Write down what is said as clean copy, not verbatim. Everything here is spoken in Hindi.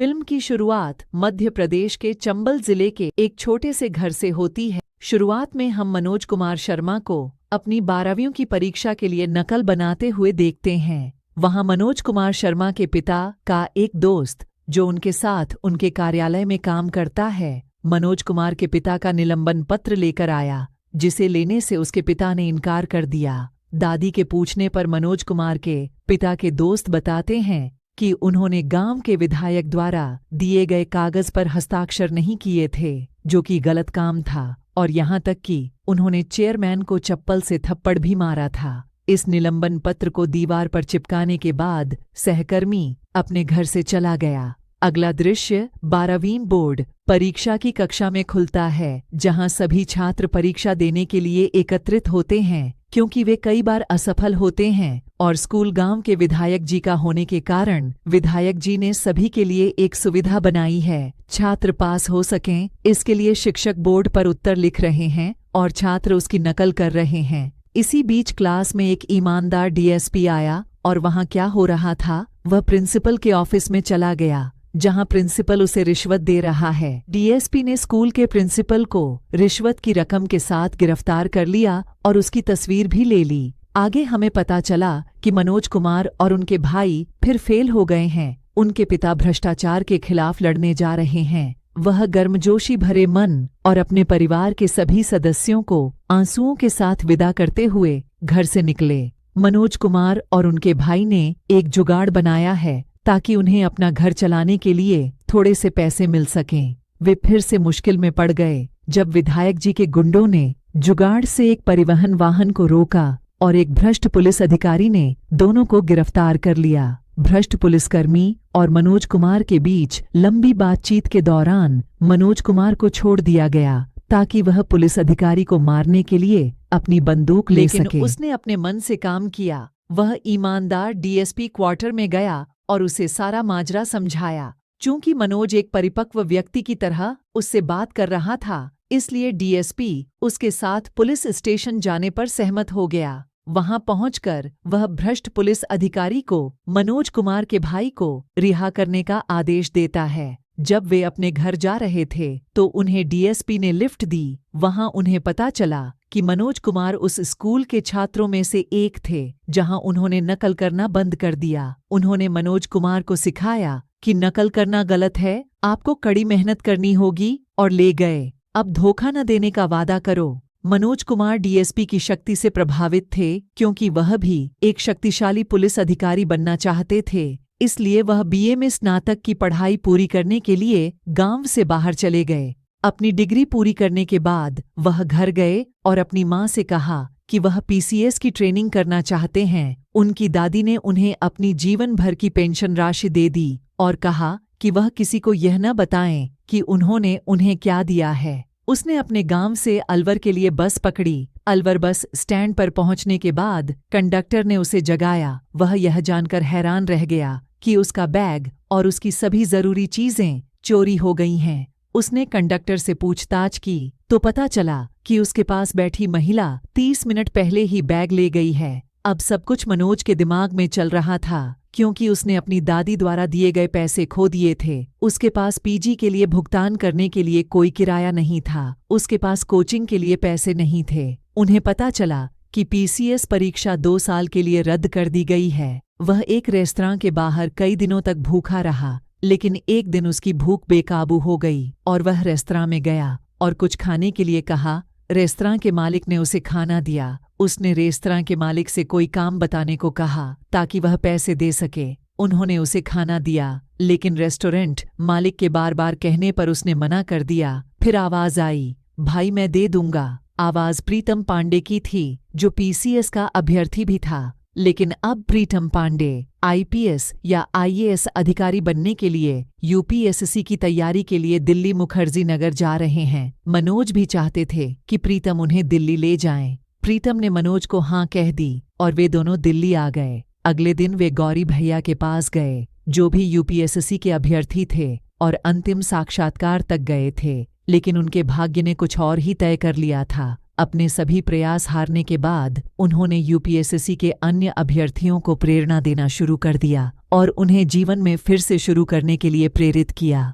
फिल्म की शुरुआत मध्य प्रदेश के चंबल जिले के एक छोटे से घर से होती है। शुरुआत में हम मनोज कुमार शर्मा को अपनी 12वीं की परीक्षा के लिए नकल बनाते हुए देखते हैं। वहां मनोज कुमार शर्मा के पिता का एक दोस्त जो उनके साथ उनके कार्यालय में काम करता है, मनोज कुमार के पिता का निलंबन पत्र लेकर आया, जिसे लेने से उसके पिता ने इनकार कर दिया। दादी के पूछने पर मनोज कुमार के पिता के दोस्त बताते हैं कि उन्होंने गांव के विधायक द्वारा दिए गए कागज पर हस्ताक्षर नहीं किए थे, जो कि गलत काम था, और यहाँ तक कि उन्होंने चेयरमैन को चप्पल से थप्पड़ भी मारा था। इस निलंबन पत्र को दीवार पर चिपकाने के बाद सहकर्मी अपने घर से चला गया। अगला दृश्य 12वीं बोर्ड परीक्षा की कक्षा में खुलता है, जहां सभी छात्र परीक्षा देने के लिए एकत्रित होते हैं, क्योंकि वे कई बार असफल होते हैं और स्कूल गांव के विधायक जी का होने के कारण विधायक जी ने सभी के लिए एक सुविधा बनाई है। छात्र पास हो सकें, इसके लिए शिक्षक बोर्ड पर उत्तर लिख रहे हैं और छात्र उसकी नकल कर रहे हैं। इसी बीच क्लास में एक ईमानदार डीएसपी आया और वहां क्या हो रहा था, वह प्रिंसिपल के ऑफिस में चला गया, जहां प्रिंसिपल उसे रिश्वत दे रहा है। डीएसपी ने स्कूल के प्रिंसिपल को रिश्वत की रकम के साथ गिरफ्तार कर लिया और उसकी तस्वीर भी ले ली। आगे हमें पता चला कि मनोज कुमार और उनके भाई फिर फेल हो गए हैं। उनके पिता भ्रष्टाचार के खिलाफ लड़ने जा रहे हैं। वह गर्मजोशी भरे मन और अपने परिवार के सभी सदस्यों को आंसुओं के साथ विदा करते हुए घर से निकले। मनोज कुमार और उनके भाई ने एक जुगाड़ बनाया है ताकि उन्हें अपना घर चलाने के लिए थोड़े से पैसे मिल सकें। वे फिर से मुश्किल में पड़ गए जब विधायक जी के गुंडों ने जुगाड़ से एक परिवहन वाहन को रोका और एक भ्रष्ट पुलिस अधिकारी ने दोनों को गिरफ्तार कर लिया। भ्रष्ट पुलिसकर्मी और मनोज कुमार के बीच लंबी बातचीत के दौरान मनोज कुमार को छोड़ दिया गया ताकि वह पुलिस अधिकारी को मारने के लिए अपनी बंदूक ले सके। लेकिन उसने अपने मन से काम किया। वह ईमानदार डीएसपी क्वार्टर में गया और उसे सारा माजरा समझाया। चूंकि मनोज एक परिपक्व व्यक्ति की तरह उससे बात कर रहा था, इसलिए डीएसपी उसके साथ पुलिस स्टेशन जाने पर सहमत हो गया। वहां पहुंचकर वह भ्रष्ट पुलिस अधिकारी को मनोज कुमार के भाई को रिहा करने का आदेश देता है। जब वे अपने घर जा रहे थे तो उन्हें डीएसपी ने लिफ्ट दी। वहां उन्हें पता चला कि मनोज कुमार उस स्कूल के छात्रों में से एक थे जहां उन्होंने नकल करना बंद कर दिया। उन्होंने मनोज कुमार को सिखाया कि नकल करना गलत है, आपको कड़ी मेहनत करनी होगी, और ले गए। अब धोखा न देने का वादा करो। मनोज कुमार डीएसपी की शक्ति से प्रभावित थे, क्योंकि वह भी एक शक्तिशाली पुलिस अधिकारी बनना चाहते थे। इसलिए वह बीए में स्नातक की पढ़ाई पूरी करने के लिए गांव से बाहर चले गए। अपनी डिग्री पूरी करने के बाद वह घर गए और अपनी मां से कहा कि वह पीसीएस की ट्रेनिंग करना चाहते हैं। उनकी दादी ने उन्हें अपनी जीवन भर की पेंशन राशि दे दी और कहा कि वह किसी को यह न बताएं कि उन्होंने उन्हें क्या दिया है। उसने अपने गांव से अलवर के लिए बस पकड़ी। अलवर बस स्टैंड पर पहुंचने के बाद कंडक्टर ने उसे जगाया। वह यह जानकर हैरान रह गया कि उसका बैग और उसकी सभी जरूरी चीजें चोरी हो गई हैं। उसने कंडक्टर से पूछताछ की तो पता चला कि उसके पास बैठी महिला 30 मिनट पहले ही बैग ले गई है। अब सब कुछ मनोज के दिमाग में चल रहा था, क्योंकि उसने अपनी दादी द्वारा दिए गए पैसे खो दिए थे। उसके पास पीजी के लिए भुगतान करने के लिए कोई किराया नहीं था। उसके पास कोचिंग के लिए पैसे नहीं थे। उन्हें पता चला कि पीसीएस परीक्षा 2 साल के लिए रद्द कर दी गई है। वह एक रेस्तरां के बाहर कई दिनों तक भूखा रहा, लेकिन एक दिन उसकी भूख बेकाबू हो गई और वह रेस्तरां में गया और कुछ खाने के लिए कहा। रेस्तरां के मालिक ने उसे खाना दिया। उसने रेस्तरां के मालिक से कोई काम बताने को कहा ताकि वह पैसे दे सके। उन्होंने उसे खाना दिया, लेकिन रेस्टोरेंट मालिक के बार बार कहने पर उसने मना कर दिया। फिर आवाज आई, भाई मैं दे दूंगा। आवाज प्रीतम पांडे की थी, जो पीसीएस का अभ्यर्थी भी था। लेकिन अब प्रीतम पांडे आईपीएस या आईएएस अधिकारी बनने के लिए यूपीएससी की तैयारी के लिए दिल्ली मुखर्जी नगर जा रहे हैं। मनोज भी चाहते थे कि प्रीतम उन्हें दिल्ली ले जाएं। प्रीतम ने मनोज को हाँ कह दी और वे दोनों दिल्ली आ गए। अगले दिन वे गौरी भैया के पास गए, जो भी यूपीएससी के अभ्यर्थी थे, और अंतिम साक्षात्कार तक गए थे। लेकिन उनके भाग्य ने कुछ और ही तय कर लिया था। अपने सभी प्रयास हारने के बाद उन्होंने यूपीएससी के अन्य अभ्यर्थियों को प्रेरणा देना शुरू कर दिया और उन्हें जीवन में फिर से शुरू करने के लिए प्रेरित किया।